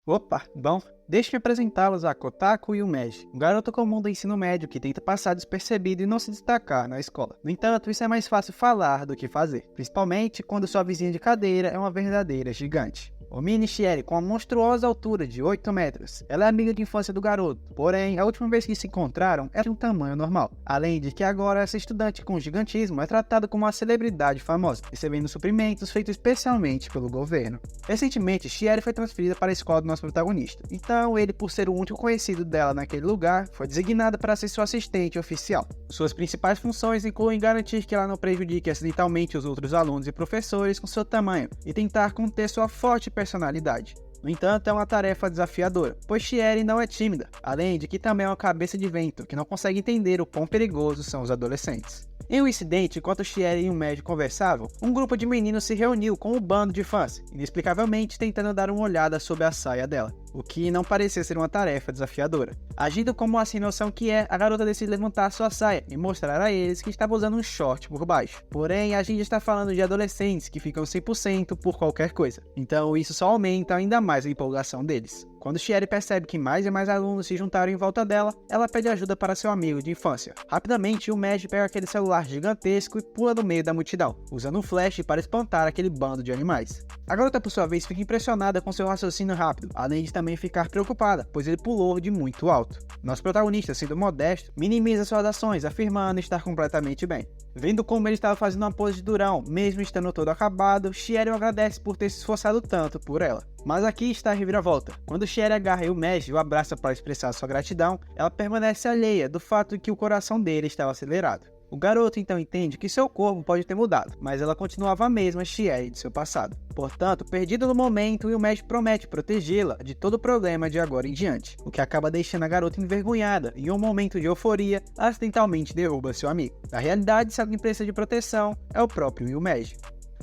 Opa, bom, deixe-me apresentá-los a Kotako e o Meiji, um garoto comum do ensino médio que tenta passar despercebido e não se destacar na escola. No entanto, isso é mais fácil falar do que fazer, principalmente quando sua vizinha de cadeira é uma verdadeira gigante. Omine Shieri, com uma monstruosa altura de 8 metros. Ela é amiga de infância do garoto, porém, a última vez que se encontraram era de um tamanho normal. Além de que agora essa estudante com gigantismo é tratada como uma celebridade famosa, recebendo suprimentos feitos especialmente pelo governo. Recentemente, Shieri foi transferida para a escola do nosso protagonista, então ele, por ser o único conhecido dela naquele lugar, foi designado para ser seu assistente oficial. Suas principais funções incluem garantir que ela não prejudique acidentalmente os outros alunos e professores com seu tamanho, e tentar conter sua forte personalidade. No entanto, é uma tarefa desafiadora, pois Shieri não é tímida, além de que também é uma cabeça de vento que não consegue entender o quão perigosos são os adolescentes. Em um incidente, enquanto Shieri e o médico conversavam, um grupo de meninos se reuniu com um bando de fãs, inexplicavelmente tentando dar uma olhada sob a saia dela, o que não parecia ser uma tarefa desafiadora. Agindo como a sem noção que é, a garota decide levantar sua saia e mostrar a eles que estava usando um short por baixo. Porém, a gente está falando de adolescentes que ficam 100% por qualquer coisa, então isso só aumenta ainda mais a empolgação deles. Quando Shieri percebe que mais e mais alunos se juntaram em volta dela, ela pede ajuda para seu amigo de infância. Rapidamente, o Meiji pega aquele celular gigantesco e pula no meio da multidão, usando um flash para espantar aquele bando de animais. A garota, por sua vez, fica impressionada com seu raciocínio rápido, além de também ficar preocupada, pois ele pulou de muito alto. Nosso protagonista, sendo modesto, minimiza suas ações, afirmando estar completamente bem. Vendo como ele estava fazendo uma pose de durão, mesmo estando todo acabado, Shieri o agradece por ter se esforçado tanto por ela. Mas aqui está a reviravolta. Quando Shieri agarra o Meiji e o abraça para expressar sua gratidão, ela permanece alheia do fato de que o coração dele estava acelerado. O garoto então entende que seu corpo pode ter mudado, mas ela continuava a mesma Shieri de seu passado. Portanto, perdido no momento, o Meiji promete protegê-la de todo problema de agora em diante, o que acaba deixando a garota envergonhada e em um momento de euforia, acidentalmente derruba seu amigo. Na realidade, se alguém precisa de proteção, é o próprio Meiji.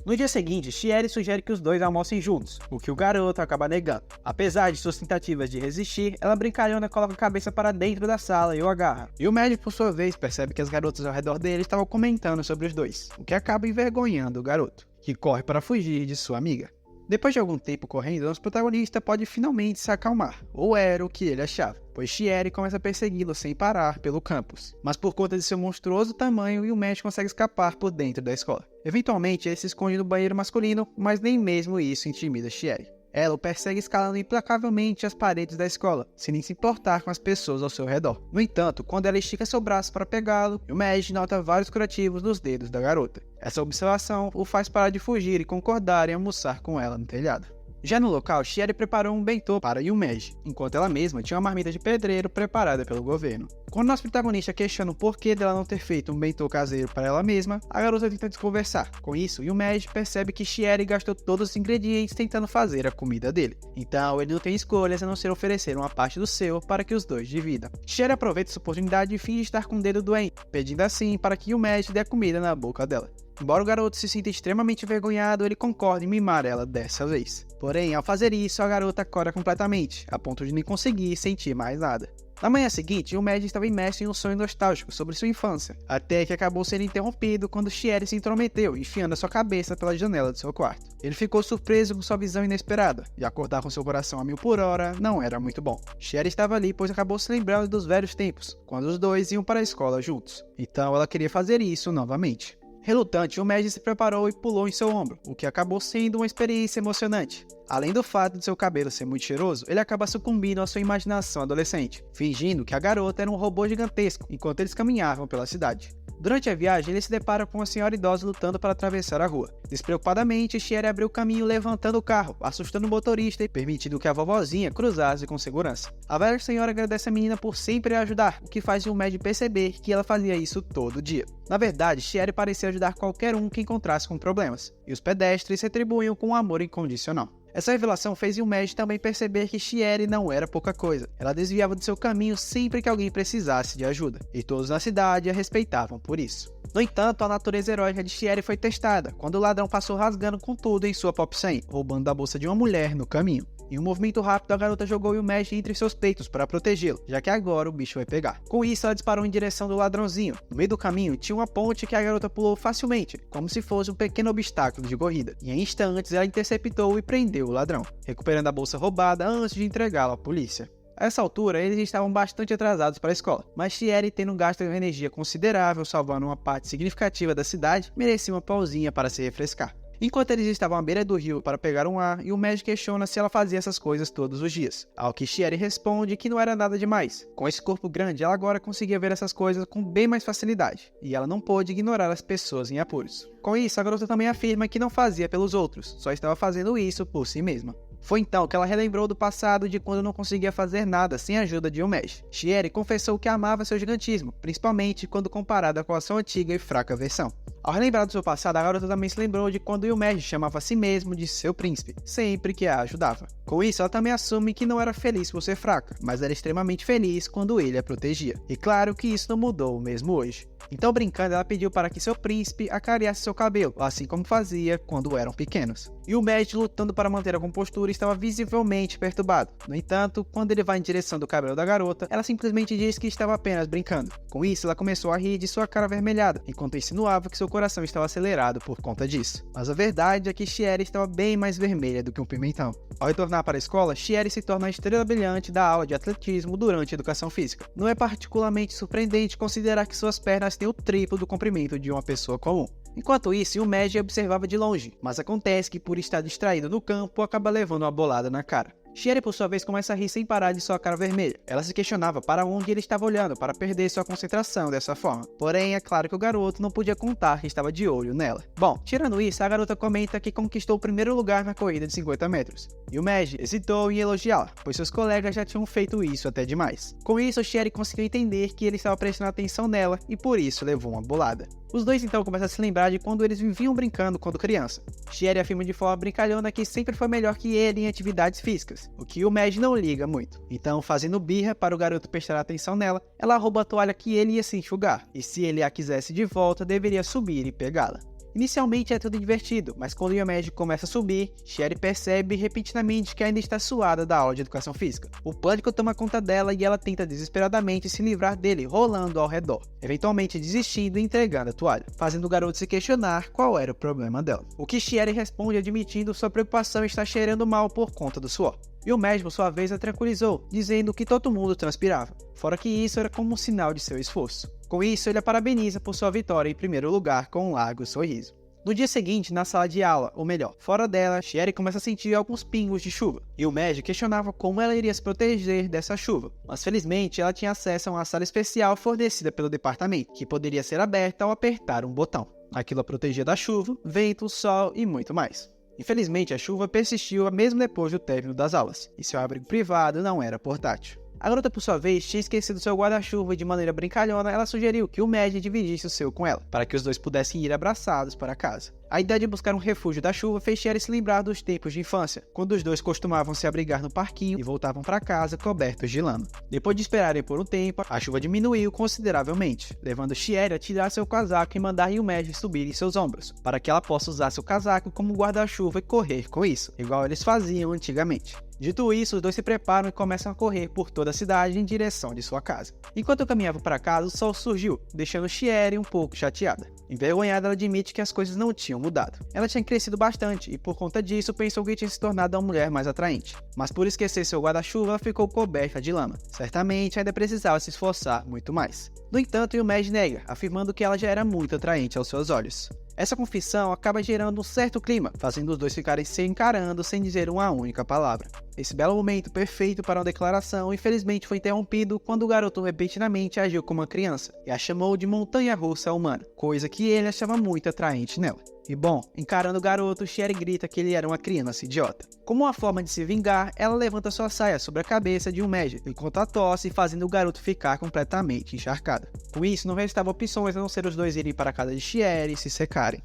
No dia seguinte, Shieri sugere que os dois almocem juntos, o que o garoto acaba negando. Apesar de suas tentativas de resistir, ela brincalhona coloca a cabeça para dentro da sala e o agarra. E o médico, por sua vez, percebe que as garotas ao redor dele estavam comentando sobre os dois, o que acaba envergonhando o garoto, que corre para fugir de sua amiga. Depois de algum tempo correndo, nosso protagonista pode finalmente se acalmar, ou era o que ele achava, pois Shieri começa a persegui-lo sem parar pelo campus. Mas por conta de seu monstruoso tamanho, o Meiji consegue escapar por dentro da escola. Eventualmente, ele se esconde no banheiro masculino, mas nem mesmo isso intimida Shieri. Ela o persegue escalando implacavelmente as paredes da escola, sem nem se importar com as pessoas ao seu redor. No entanto, quando ela estica seu braço para pegá-lo, o Meiji nota vários curativos nos dedos da garota. Essa observação o faz parar de fugir e concordar em almoçar com ela no telhado. Já no local, Shieri preparou um bentô para Yumeji, enquanto ela mesma tinha uma marmita de pedreiro preparada pelo governo. Quando nosso protagonista questiona o porquê dela não ter feito um bentô caseiro para ela mesma, a garota tenta desconversar. Com isso, Yumeji percebe que Shieri gastou todos os ingredientes tentando fazer a comida dele. Então, ele não tem escolhas a não ser oferecer uma parte do seu para que os dois dividam. Shieri aproveita essa oportunidade e finge estar com o dedo doente, pedindo assim para que Yumeji dê a comida na boca dela. Embora o garoto se sinta extremamente envergonhado, ele concorda em mimar ela dessa vez. Porém, ao fazer isso, a garota acorda completamente, a ponto de nem conseguir sentir mais nada. Na manhã seguinte, o Meiji estava imerso em um sonho nostálgico sobre sua infância, até que acabou sendo interrompido quando Shieri se intrometeu, enfiando a sua cabeça pela janela de seu quarto. Ele ficou surpreso com sua visão inesperada, e acordar com seu coração a 1000 por hora não era muito bom. Shieri estava ali pois acabou se lembrando dos velhos tempos, quando os dois iam para a escola juntos. Então ela queria fazer isso novamente. Relutante, o Meiji se preparou e pulou em seu ombro, o que acabou sendo uma experiência emocionante. Além do fato de seu cabelo ser muito cheiroso, ele acaba sucumbindo à sua imaginação adolescente, fingindo que a garota era um robô gigantesco enquanto eles caminhavam pela cidade. Durante a viagem, ele se depara com uma senhora idosa lutando para atravessar a rua. Despreocupadamente, Shieri abriu o caminho levantando o carro, assustando o motorista e permitindo que a vovozinha cruzasse com segurança. A velha senhora agradece a menina por sempre a ajudar, o que faz o Meiji perceber que ela fazia isso todo dia. Na verdade, Shieri parecia ajudar qualquer um que encontrasse com problemas, e os pedestres retribuíam com um amor incondicional. Essa revelação fez Yumeji também perceber que Shieri não era pouca coisa. Ela desviava do seu caminho sempre que alguém precisasse de ajuda, e todos na cidade a respeitavam por isso. No entanto, a natureza heróica de Shieri foi testada, quando o ladrão passou rasgando com tudo em sua Pop 100, roubando da bolsa de uma mulher no caminho. Em um movimento rápido, a garota jogou Yumeji entre seus peitos para protegê-lo, já que agora o bicho vai pegar. Com isso, ela disparou em direção do ladrãozinho. No meio do caminho, tinha uma ponte que a garota pulou facilmente, como se fosse um pequeno obstáculo de corrida. E em instantes, ela interceptou e prendeu o ladrão, recuperando a bolsa roubada antes de entregá-la à polícia. A essa altura, eles estavam bastante atrasados para a escola, mas Chieri, tendo gasto de energia considerável salvando uma parte significativa da cidade, merecia uma pausinha para se refrescar. Enquanto eles estavam à beira do rio para pegar um ar, Yumeji questiona se ela fazia essas coisas todos os dias, ao que Chieri responde que não era nada demais. Com esse corpo grande, ela agora conseguia ver essas coisas com bem mais facilidade, e ela não pôde ignorar as pessoas em apuros. Com isso, a garota também afirma que não fazia pelos outros, só estava fazendo isso por si mesma. Foi então que ela relembrou do passado de quando não conseguia fazer nada sem a ajuda de Yumeji. Chieri confessou que amava seu gigantismo, principalmente quando comparada com a sua antiga e fraca versão. Ao relembrar do seu passado, a garota também se lembrou de quando Yumeji chamava a si mesmo de seu príncipe, sempre que a ajudava. Com isso, ela também assume que não era feliz por ser fraca, mas era extremamente feliz quando ele a protegia. E claro que isso não mudou mesmo hoje. Então, brincando, ela pediu para que seu príncipe acareasse seu cabelo, assim como fazia quando eram pequenos. E o Yumeji, lutando para manter a compostura, estava visivelmente perturbado. No entanto, quando ele vai em direção do cabelo da garota, ela simplesmente diz que estava apenas brincando. Com isso, ela começou a rir de sua cara avermelhada, enquanto insinuava que seu coração estava acelerado por conta disso. Mas a verdade é que Chieri estava bem mais vermelha do que um pimentão. Ao retornar para a escola, Chieri se torna a estrela brilhante da aula de atletismo durante a educação física. Não é particularmente surpreendente considerar que suas pernas têm o triplo do comprimento de uma pessoa comum. Enquanto isso, Yumeji observava de longe, mas acontece que por estar distraído no campo, acaba levando uma bolada na cara. Chieri, por sua vez, começa a rir sem parar de sua cara vermelha. Ela se questionava para onde ele estava olhando para perder sua concentração dessa forma. Porém, é claro que o garoto não podia contar que estava de olho nela. Bom, tirando isso, a garota comenta que conquistou o primeiro lugar na corrida de 50 metros. Yumeji hesitou em elogiá-la, pois seus colegas já tinham feito isso até demais. Com isso, Chieri conseguiu entender que ele estava prestando atenção nela e por isso levou uma bolada. Os dois então começam a se lembrar de quando eles viviam brincando quando criança. Chieri afirma de forma brincalhona que sempre foi melhor que ele em atividades físicas, o que Yumeji não liga muito. Então, fazendo birra para o garoto prestar atenção nela, ela rouba a toalha que ele ia se enxugar, e se ele a quisesse de volta, deveria subir e pegá-la. Inicialmente é tudo divertido, mas quando Yumeji começa a subir, Chieri percebe repentinamente que ainda está suada da aula de educação física. O pânico toma conta dela e ela tenta desesperadamente se livrar dele, rolando ao redor, eventualmente desistindo e entregando a toalha, fazendo o garoto se questionar qual era o problema dela. O que Chieri responde admitindo sua preocupação em estar cheirando mal por conta do suor. Yumeji, por sua vez, a tranquilizou, dizendo que todo mundo transpirava, fora que isso era como um sinal de seu esforço. Com isso, ele a parabeniza por sua vitória em primeiro lugar com um largo sorriso. No dia seguinte, na sala de aula, ou melhor, fora dela, Chieri começa a sentir alguns pingos de chuva. Yumeji questionava como ela iria se proteger dessa chuva, mas felizmente ela tinha acesso a uma sala especial fornecida pelo departamento, que poderia ser aberta ao apertar um botão. Aquilo a protegia da chuva, vento, sol e muito mais. Infelizmente, a chuva persistiu mesmo depois do término das aulas, e seu abrigo privado não era portátil. A garota, por sua vez, tinha esquecido seu guarda-chuva e de maneira brincalhona, ela sugeriu que Yumeji dividisse o seu com ela, para que os dois pudessem ir abraçados para casa. A ideia de buscar um refúgio da chuva fez Chieri se lembrar dos tempos de infância, quando os dois costumavam se abrigar no parquinho e voltavam para casa cobertos de lama. Depois de esperarem por um tempo, a chuva diminuiu consideravelmente, levando Chieri a tirar seu casaco e mandar Yumeji subir em seus ombros, para que ela possa usar seu casaco como guarda-chuva e correr com isso, igual eles faziam antigamente. Dito isso, os dois se preparam e começam a correr por toda a cidade em direção de sua casa. Enquanto caminhavam para casa, o sol surgiu, deixando Chieri um pouco chateada. Envergonhada, ela admite que as coisas não tinham mudado. Ela tinha crescido bastante e por conta disso pensou que tinha se tornado uma mulher mais atraente. Mas por esquecer seu guarda-chuva, ela ficou coberta de lama. Certamente ainda precisava se esforçar muito mais. No entanto, Yumeji nega, afirmando que ela já era muito atraente aos seus olhos. Essa confissão acaba gerando um certo clima, fazendo os dois ficarem se encarando sem dizer uma única palavra. Esse belo momento perfeito para uma declaração infelizmente foi interrompido quando o garoto repentinamente agiu como uma criança e a chamou de montanha-russa humana, coisa que ele achava muito atraente nela. E bom, encarando o garoto, Chieri grita que ele era uma criança idiota. Como uma forma de se vingar, ela levanta sua saia sobre a cabeça de Yumeji, enquanto a tosse, fazendo o garoto ficar completamente encharcado. Com isso, não restavam opções a não ser os dois irem para a casa de Chieri e se secarem.